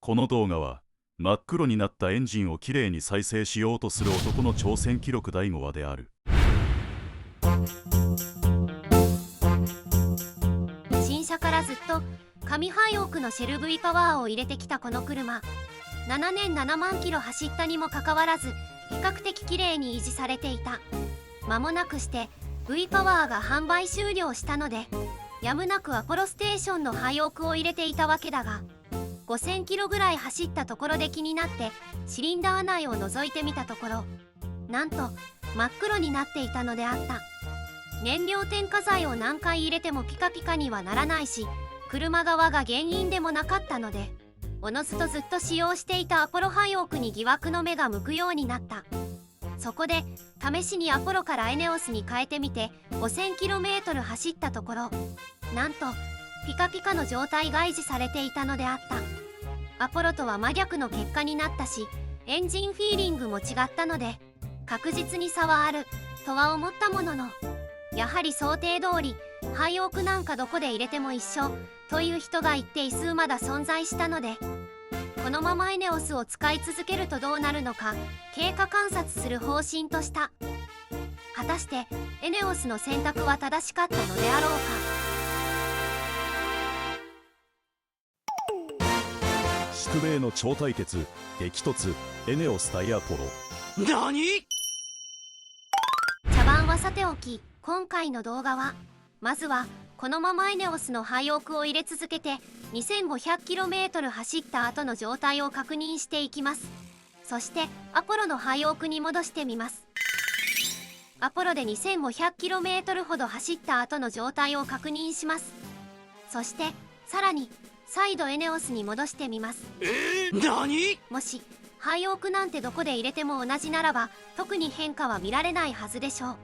この動画は真っ黒になったエンジンをきれいに再生しようとする男の挑戦記録第5話である。新車からずっと上ハイオークのシェル V パワーを入れてきたこの車、7年7万キロ走ったにもかかわらず比較的きれいに維持されていた。間もなくして V パワーが販売終了したので、やむなくアポロステーションのハイオークを入れていたわけだが、5000キロぐらい走ったところで気になってシリンダー内を覗いてみたところ、なんと真っ黒になっていたのであった。燃料添加剤を何回入れてもピカピカにはならないし、車側が原因でもなかったので、おのずとずっと使用していたアポロハイオークに疑惑の目が向くようになった。そこで試しにアポロからエネオスに変えてみて 5000km 走ったところ、なんとピカピカの状態が維持されていたのであった。アポロとは真逆の結果になったし、エンジンフィーリングも違ったので確実に差はあるとは思ったものの、やはり想定通りハイオークなんかどこで入れても一緒という人が一定数まだ存在したので、このままエネオスを使い続けるとどうなるのか経過観察する方針とした。果たしてエネオスの選択は正しかったのであろうか。宿命の超対決、激突、エネオス対アポロ。何？茶番はさておき、今回の動画はまずはこのままエネオスのハイオークを入れ続けて 2500km 走った後の状態を確認していきます。そしてアポロのハイオークに戻してみます。アポロで 2500km ほど走った後の状態を確認します。そしてさらに再度エネオスに戻してみます。何？もしハイオークなんてどこで入れても同じならば特に変化は見られないはずでしょう。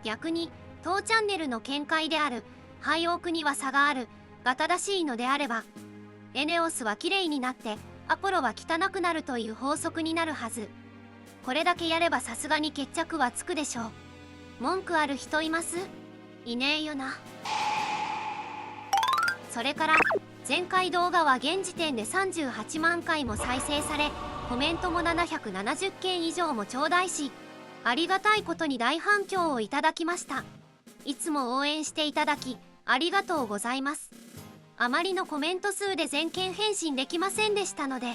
逆に当チャンネルの見解であるハイオークには差があるが正しいのであれば、エネオスはきれいになってアポロは汚くなるという法則になるはず。これだけやればさすがに決着はつくでしょう。文句ある人います？いねえよな。それから前回動画は現時点で38万回も再生され、コメントも770件以上も頂戴し、ありがたいことに大反響をいただきました。いつも応援していただきありがとうございます。あまりのコメント数で全件返信できませんでしたので、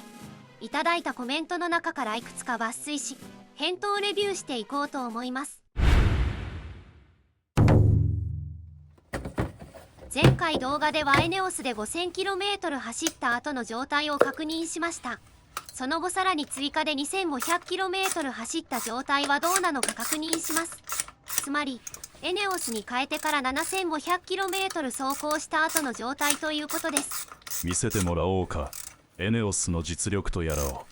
いただいたコメントの中からいくつか抜粋し返答レビューしていこうと思います。前回動画ではエネオスで 5000km 走った後の状態を確認しました。その後さらに追加で 2500km 走った状態はどうなのか確認します。つまりエネオスに変えてから 7500km 走行した後の状態ということです。見せてもらおうか、エネオスの実力とやらを。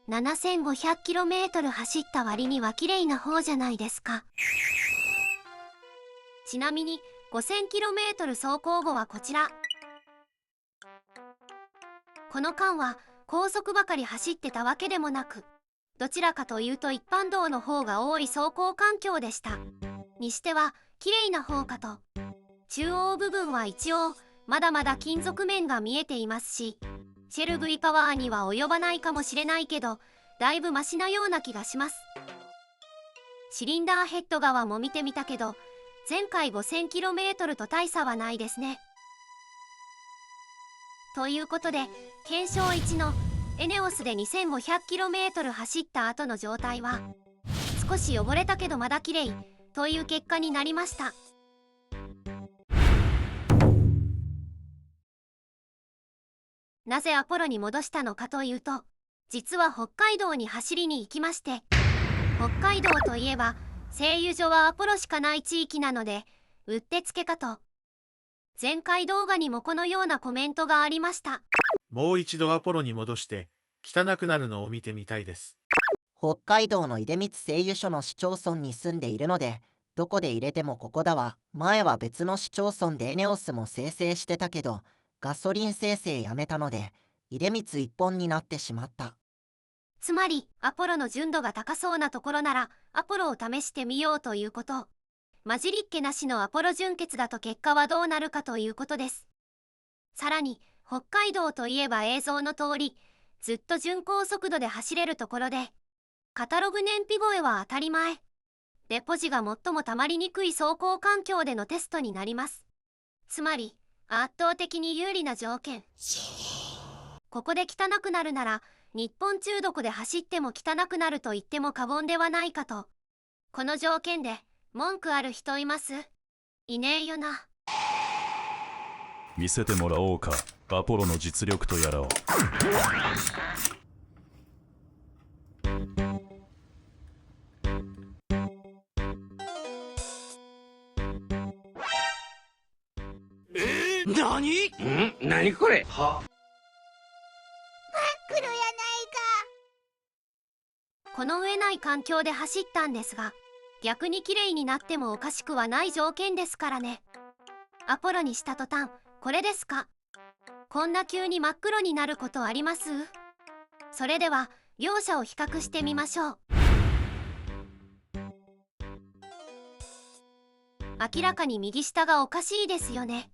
7500km 走った割には綺麗な方じゃないですか。ちなみに 5000km 走行後はこちら。この間は高速ばかり走ってたわけでもなく、どちらかというと一般道の方が多い走行環境でした。にしては綺麗な方かと。中央部分は一応まだまだ金属面が見えていますし、シェル V パワーには及ばないかもしれないけど、だいぶマシなような気がします。シリンダーヘッド側も見てみたけど、前回 5000km と大差はないですね。ということで検証1のエネオスで 2500km 走った後の状態は、少し汚れたけどまだ綺麗という結果になりました。なぜアポロに戻したのかというと、実は北海道に走りに行きまして、北海道といえば製油所はアポロしかない地域なのでうってつけかと。前回動画にもこのようなコメントがありました。もう一度アポロに戻して汚くなるのを見てみたいです。北海道の出光製油所の市町村に住んでいるので、どこで入れてもここだわ。前は別の市町村でエネオスも生成してたけど、ガソリン生成やめたので、出光一本になってしまった。つまりアポロの純度が高そうなところならアポロを試してみようということ。混じりっけなしのアポロ純血だと結果はどうなるかということです。さらに北海道といえば映像の通りずっと巡航速度で走れるところで、カタログ燃費超えは当たり前。デポジが最もたまりにくい走行環境でのテストになります。つまり圧倒的に有利な条件。ここで汚くなるなら日本中どこで走っても汚くなると言っても過言ではないかと。この条件で文句ある人います？いねえよな。見せてもらおうか、アポロの実力とやらを。何？何これ？は？黒やないか。この上ない環境で走ったんですが、逆に綺麗になってもおかしくはない条件ですからね。アポロにした途端、これですか？こんな急に真っ黒になることあります？それでは両者を比較してみましょう。明らかに右下がおかしいですよね。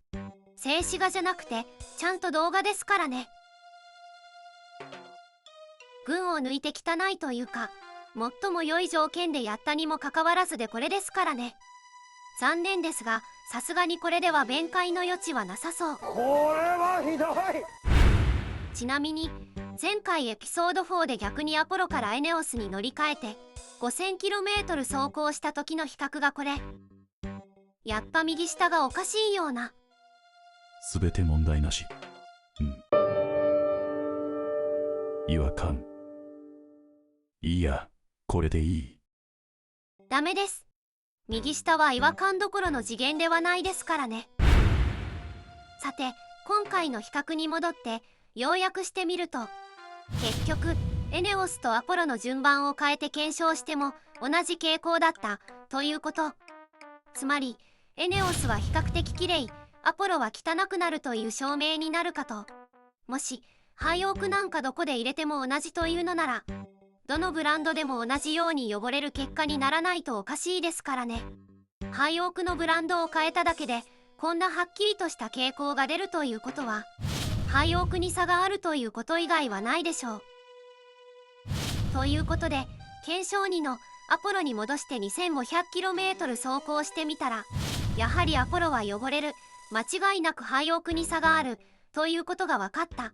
静止画じゃなくてちゃんと動画ですからね。群を抜いて汚いというか、最も良い条件でやったにもかかわらずでこれですからね。残念ですが、さすがにこれでは弁解の余地はなさそう。これはひどい。ちなみに前回エピソード4で逆にアポロからエネオスに乗り換えて 5000km 走行した時の比較がこれ。やっぱ右下がおかしいような。すべて問題なし。違和感。いいや、これでいい。ダメです。右下は違和感どころの次元ではないですからね。さて、今回の比較に戻って要約してみると、結局エネオスとアポロの順番を変えて検証しても同じ傾向だったということ。つまりエネオスは比較的綺麗、アポロは汚くなるという証明になるかと。もしハイオークなんかどこで入れても同じというのなら、どのブランドでも同じように汚れる結果にならないとおかしいですからね。ハイオークのブランドを変えただけでこんなはっきりとした傾向が出るということは、ハイオークに差があるということ以外はないでしょう。ということで検証2のアポロに戻して 2500km 走行してみたら、やはりアポロは汚れる、間違いなくハイオークに差があるということが分かった。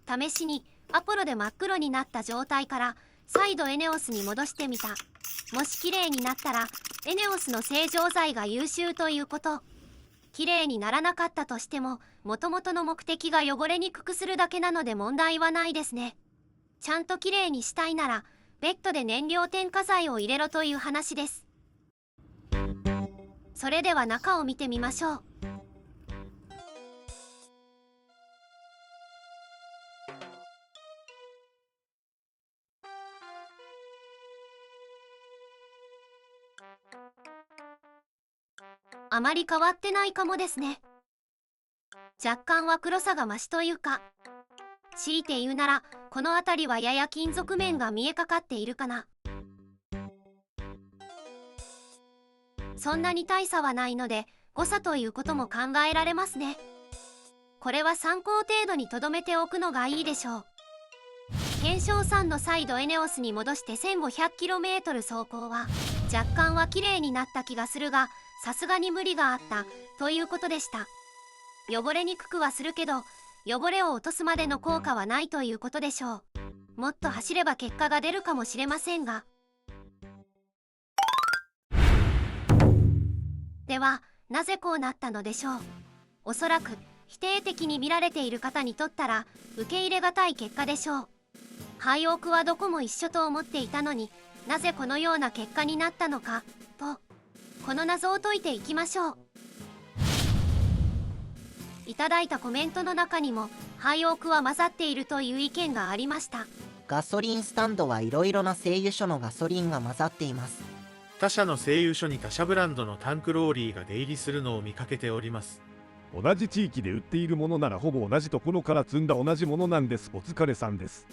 試しにアポロで真っ黒になった状態から再度エネオスに戻してみた。もし綺麗になったらエネオスの正常剤が優秀ということ。綺麗にならなかったとしても元々の目的が汚れにくくするだけなので問題はないですね。ちゃんと綺麗にしたいならベッドで燃料添加剤を入れろという話です。それでは中を見てみましょう。あまり変わってないかもですね。若干は黒さが増しというか、強いて言うならこの辺りはやや金属面が見えかかっているかな。そんなに大差はないので誤差ということも考えられますね。これは参考程度に留めておくのがいいでしょう。検証3の再度エネオスに戻して 1500km 走行は若干は綺麗になった気がするが、さすがに無理があったということでした。汚れにくくはするけど汚れを落とすまでの効果はないということでしょう。もっと走れば結果が出るかもしれませんが。ではなぜこうなったのでしょう。おそらく否定的に見られている方にとったら受け入れがたい結果でしょう。ハイオークはどこも一緒と思っていたのになぜこのような結果になったのかと、この謎を解いていきましょう。いただいたコメントの中にもハイオークは混ざっているという意見がありました。ガソリンスタンドはいろいろな製油所のガソリンが混ざっています。他社の製油所に他社ブランドのタンクローリーが出入りするのを見かけております。同じ地域で売っているものならほぼ同じところから積んだ同じものなんです。お疲れさんです。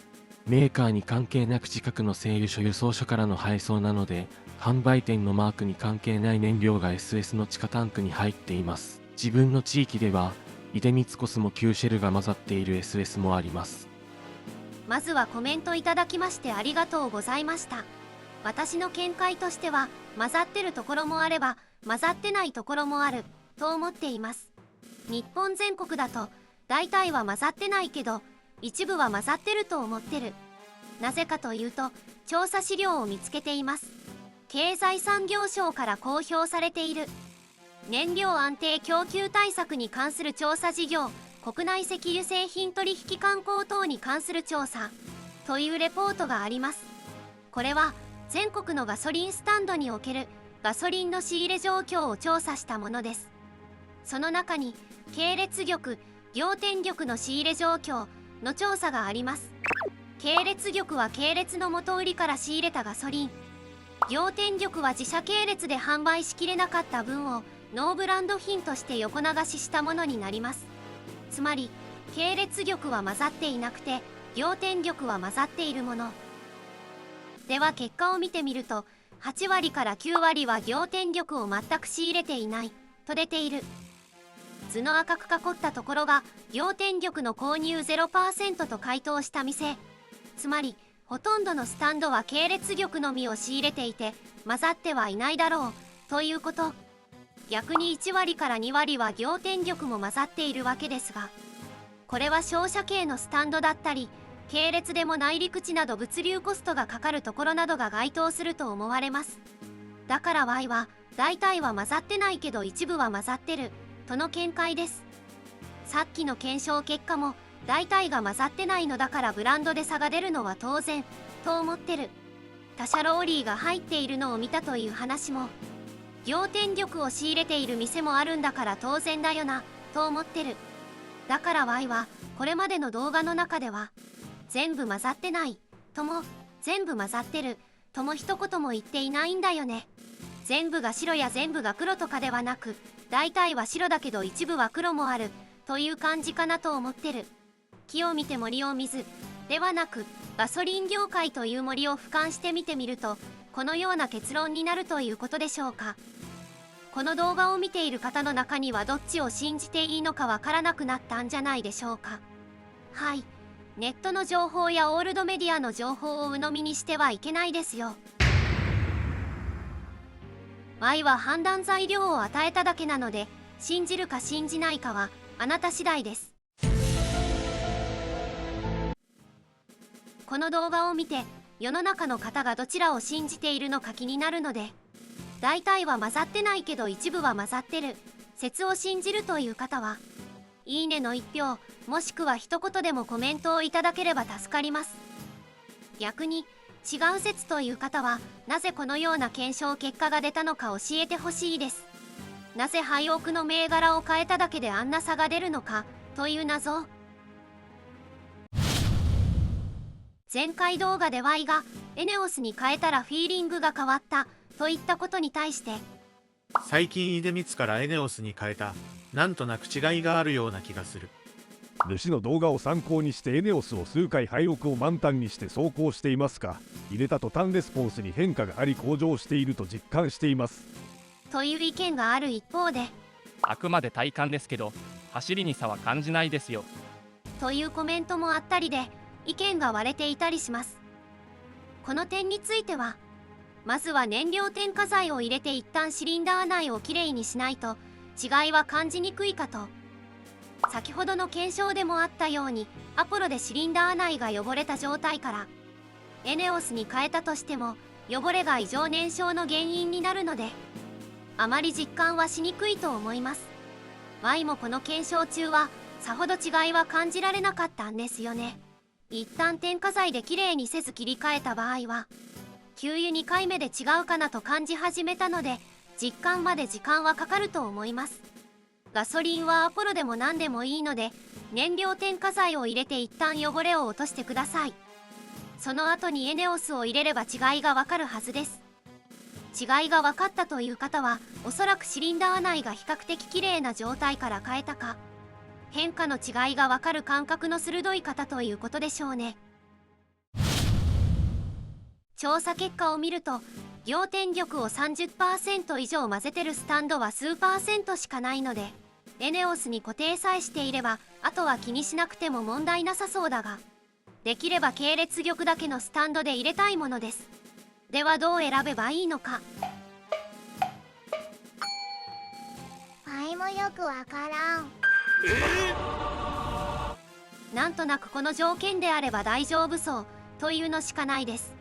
メーカーに関係なく近くの製油所輸送所からの配送なので、販売店のマークに関係ない燃料が SS の地下タンクに入っています。自分の地域では出光コスモ旧シェルが混ざっている SS もあります。まずはコメントいただきましてありがとうございました。私の見解としては、混ざってるところもあれば混ざってないところもあると思っています。日本全国だと大体は混ざってないけど一部は混ざってると思ってる。なぜかというと調査資料を見つけています。経済産業省から公表されている燃料安定供給対策に関する調査事業、国内石油製品取引慣行等に関する調査というレポートがあります。これは全国のガソリンスタンドにおけるガソリンの仕入れ状況を調査したものです。その中に系列玉、行天玉の仕入れ状況の調査があります。系列玉は系列の元売りから仕入れたガソリン、行天玉は自社系列で販売しきれなかった分をノーブランド品として横流ししたものになります。つまり系列玉は混ざっていなくて行天玉は混ざっているものでは、結果を見てみると8割から9割は行天玉を全く仕入れていないと出ている。図の赤く囲ったところが行天玉の購入 0% と回答した店、つまりほとんどのスタンドは系列玉のみを仕入れていて混ざってはいないだろうということ。逆に1割から2割は行天玉も混ざっているわけですが、これは商社系のスタンドだったり系列でも内陸地など物流コストがかかるところなどが該当すると思われます。だから Y は大体は混ざってないけど一部は混ざってるとの見解です。さっきの検証結果も大体が混ざってないのだからブランドで差が出るのは当然と思ってる。他社ローリーが入っているのを見たという話も、行天玉を仕入れている店もあるんだから当然だよなと思ってる。だから Y はこれまでの動画の中では全部混ざってないとも全部混ざってるとも一言も言っていないんだよね。全部が白や全部が黒とかではなく、大体は白だけど一部は黒もあるという感じかなと思ってる。木を見て森を見ずではなく、ガソリン業界という森を俯瞰して見てみるとこのような結論になるということでしょうか。この動画を見ている方の中にはどっちを信じていいのかわからなくなったんじゃないでしょうか。はい、ネットの情報やオールドメディアの情報を鵜呑みにしてはいけないですよ。Y は判断材料を与えただけなので、信じるか信じないかはあなた次第です。この動画を見て世の中の方がどちらを信じているのか気になるので、大体は混ざってないけど一部は混ざってる説を信じるという方は、いいねの1票もしくは一言でもコメントをいただければ助かります。逆に違う説という方は、なぜこのような検証結果が出たのか教えてほしいです。なぜ廃屋の銘柄を変えただけであんな差が出るのかという謎。前回動画で Y がエネオスに変えたらフィーリングが変わったといったことに対して、最近出光からエネオスに変えた、なんとなく違いがあるような気がする。主の動画を参考にしてエネオスを数回廃屋を満タンにして走行していますが、入れた途端レスポンスに変化があり向上していると実感していますという意見がある一方で、あくまで体感ですけど走りに差は感じないですよというコメントもあったりで、意見が割れていたりします。この点については、まずは燃料添加剤を入れて一旦シリンダー内をきれいにしないと違いは感じにくいかと。先ほどの検証でもあったように、アポロでシリンダー内が汚れた状態からエネオスに変えたとしても汚れが異常燃焼の原因になるので、あまり実感はしにくいと思います。 Y もこの検証中はさほど違いは感じられなかったんですよね。一旦添加剤できれいにせず切り替えた場合は給油2回目で違うかなと感じ始めたので、実感まで時間はかかると思います。ガソリンはアポロでも何でもいいので、燃料添加剤を入れて一旦汚れを落としてください。その後にエネオスを入れれば違いがわかるはずです。違いが分かったという方は、おそらくシリンダー内が比較的綺麗な状態から変えたか、変化の違いが分かる感覚の鋭い方ということでしょうね。調査結果を見ると、仰天力を 30% 以上混ぜてるスタンドは数%しかないので、エネオスに固定さえしていれば、あとは気にしなくても問題なさそうだが、できれば系列玉だけのスタンドで入れたいものです。ではどう選べばいいのか。わいもよくわからん。なんとなくこの条件であれば大丈夫そうというのしかないです。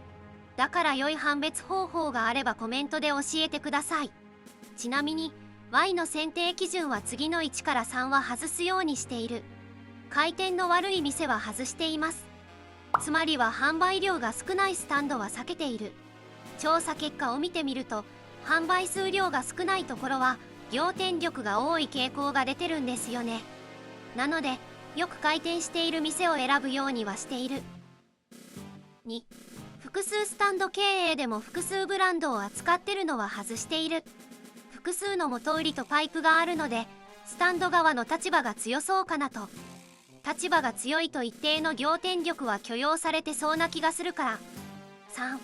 だから良い判別方法があればコメントで教えてください。ちなみに Y の選定基準は次の1から3は外すようにしている。回転の悪い店は外しています。つまりは販売量が少ないスタンドは避けている。調査結果を見てみると、販売数量が少ないところは仰天力が多い傾向が出てるんですよね。なのでよく回転している店を選ぶようにはしている。2、複数スタンド経営でも複数ブランドを扱ってるのは外している。複数の元売りとパイプがあるので、スタンド側の立場が強そうかなと。立場が強いと一定の仰天力は許容されてそうな気がするから。3、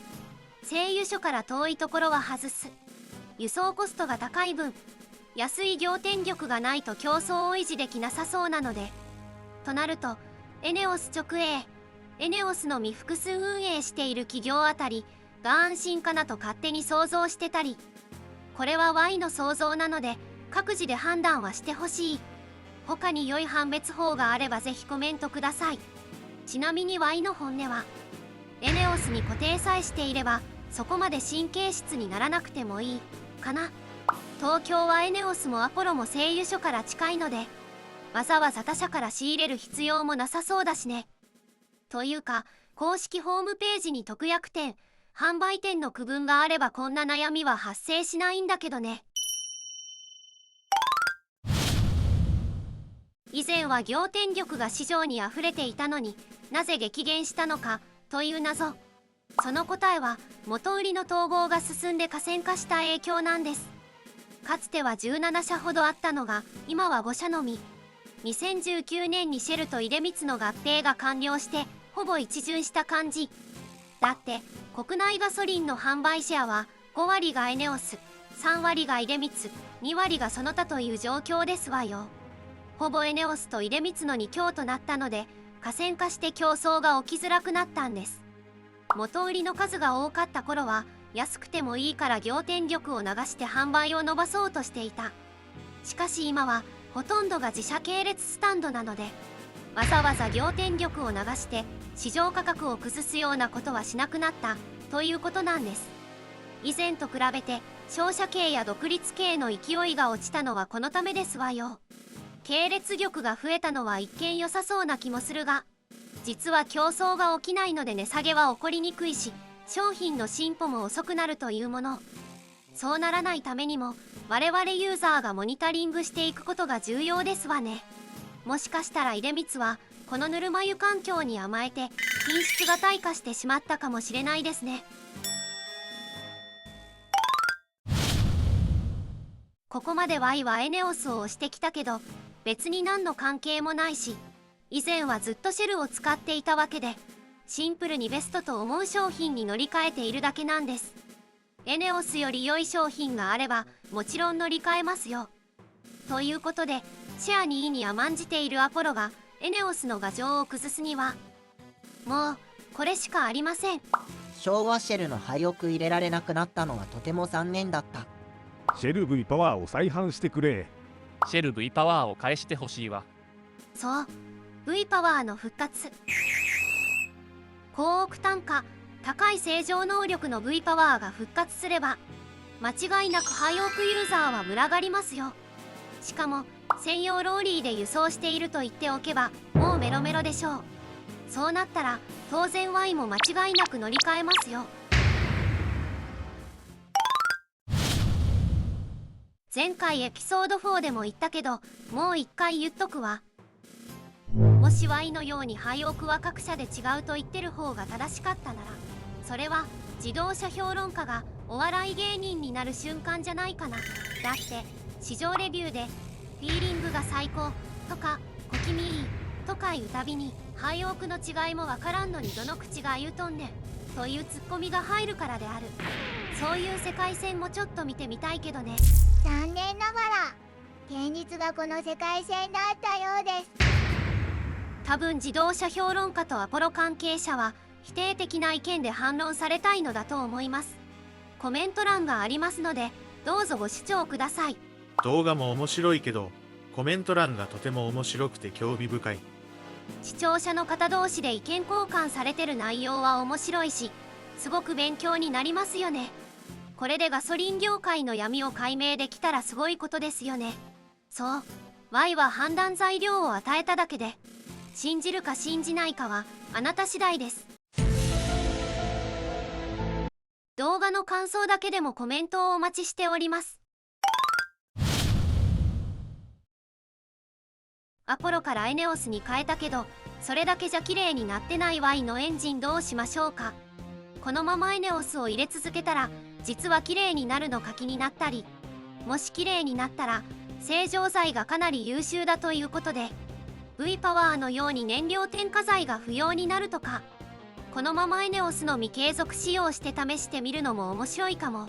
製油所から遠いところは外す。輸送コストが高い分、安い仰天力がないと競争を維持できなさそうなので。となると、エネオス直営、エネオスのみ複数運営している企業あたりが安心かなと勝手に想像してたり。これは Y の想像なので、各自で判断はしてほしい。他に良い判別法があればぜひコメントください。ちなみに Y の本音は、エネオスに固定さえしていればそこまで神経質にならなくてもいいかな。東京はエネオスもアポロも製油所から近いので、わざわざ他社から仕入れる必要もなさそうだしね。というか、公式ホームページに特約店、販売店の区分があればこんな悩みは発生しないんだけどね。以前は仰天力が市場にあふれていたのになぜ激減したのかという謎。その答えは元売りの統合が進んで河川化した影響なんです。かつては17社ほどあったのが今は5社のみ。2019年にシェルと出光の合併が完了してほぼ一巡した感じ。だって国内ガソリンの販売シェアは5割がエネオス、3割が出光、2割がその他という状況ですわよ。ほぼエネオスと出光の2強となったので、河川化して競争が起きづらくなったんです。元売りの数が多かった頃は安くてもいいから仰天力を流して販売を伸ばそうとしていた。しかし今はほとんどが自社系列スタンドなので、わざわざ仰天力を流して市場価格を崩すようなことはしなくなったということなんです。以前と比べて商社系や独立系の勢いが落ちたのはこのためですわよ。系列玉が増えたのは一見良さそうな気もするが、実は競争が起きないので値下げは起こりにくいし、商品の進歩も遅くなるというもの。そうならないためにも我々ユーザーがモニタリングしていくことが重要ですわね。もしかしたら出光はこのぬるま湯環境に甘えて品質が退化してしまったかもしれないですね。ここまで Y はエネオスを推してきたけど、別に何の関係もないし、以前はずっとシェルを使っていたわけで、シンプルにベストと思う商品に乗り換えているだけなんです。エネオスより良い商品があればもちろん乗り換えますよ。ということで、シェアに意に甘んじているアポロがエネオスの牙城を崩すにはもうこれしかありません。昭和シェルの廃屋入れられなくなったのはとても残念だった。シェル V パワーを再販してくれ。シェル V パワーを返してほしいわ。そう、V パワーの復活。高億単価、高い正常能力の V パワーが復活すれば、間違いなくハイオークユーザーは群がりますよ。しかも専用ローリーで輸送していると言っておけばもうメロメロでしょう。そうなったら当然 Y も間違いなく乗り換えますよ。前回エピソード4でも言ったけど、もう一回言っとくわ。もし Y のように廃屋は各社で違うと言ってる方が正しかったなら、それは自動車評論家がお笑い芸人になる瞬間じゃないかな。だって市場レビューで「フィーリングが最高」とか「小気味いい」とか言うたびにハイオークの違いもわからんのにどの口が言うとんねんというツッコミが入るからである。そういう世界線もちょっと見てみたいけどね。残念ながら現実がこの世界線だったようです。多分自動車評論家とアポロ関係者は否定的な意見で反論されたいのだと思います。コメント欄がありますのでどうぞご視聴ください。動画も面白いけど、コメント欄がとても面白くて興味深い。視聴者の方同士で意見交換されてる内容は面白いし、すごく勉強になりますよね。これでガソリン業界の闇を解明できたらすごいことですよね。そう、Y は判断材料を与えただけで、信じるか信じないかはあなた次第です。動画の感想だけでもコメントをお待ちしております。アポロからエネオスに変えたけど、それだけじゃ綺麗になってない Y のエンジンどうしましょうか。このままエネオスを入れ続けたら実は綺麗になるのか気になったり、もし綺麗になったら正常剤がかなり優秀だということで V パワーのように燃料添加剤が不要になるとか、このままエネオスのみ継続使用して試してみるのも面白いかも。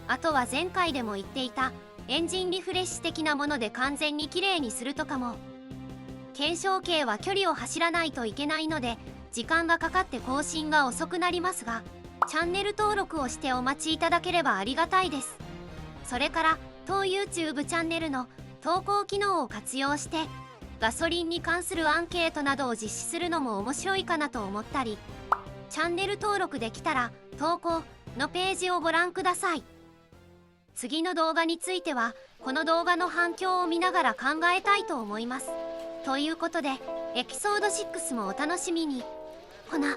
あとは前回でも言っていたエンジンリフレッシュ的なもので完全に綺麗にするとかも。検証計は距離を走らないといけないので時間がかかって更新が遅くなりますが、チャンネル登録をしてお待ちいただければありがたいです。それから当 YouTube チャンネルの投稿機能を活用してガソリンに関するアンケートなどを実施するのも面白いかなと思ったり、チャンネル登録できたら投稿のページをご覧ください。次の動画についてはこの動画の反響を見ながら考えたいと思います。ということでエピソード6もお楽しみに。ほな。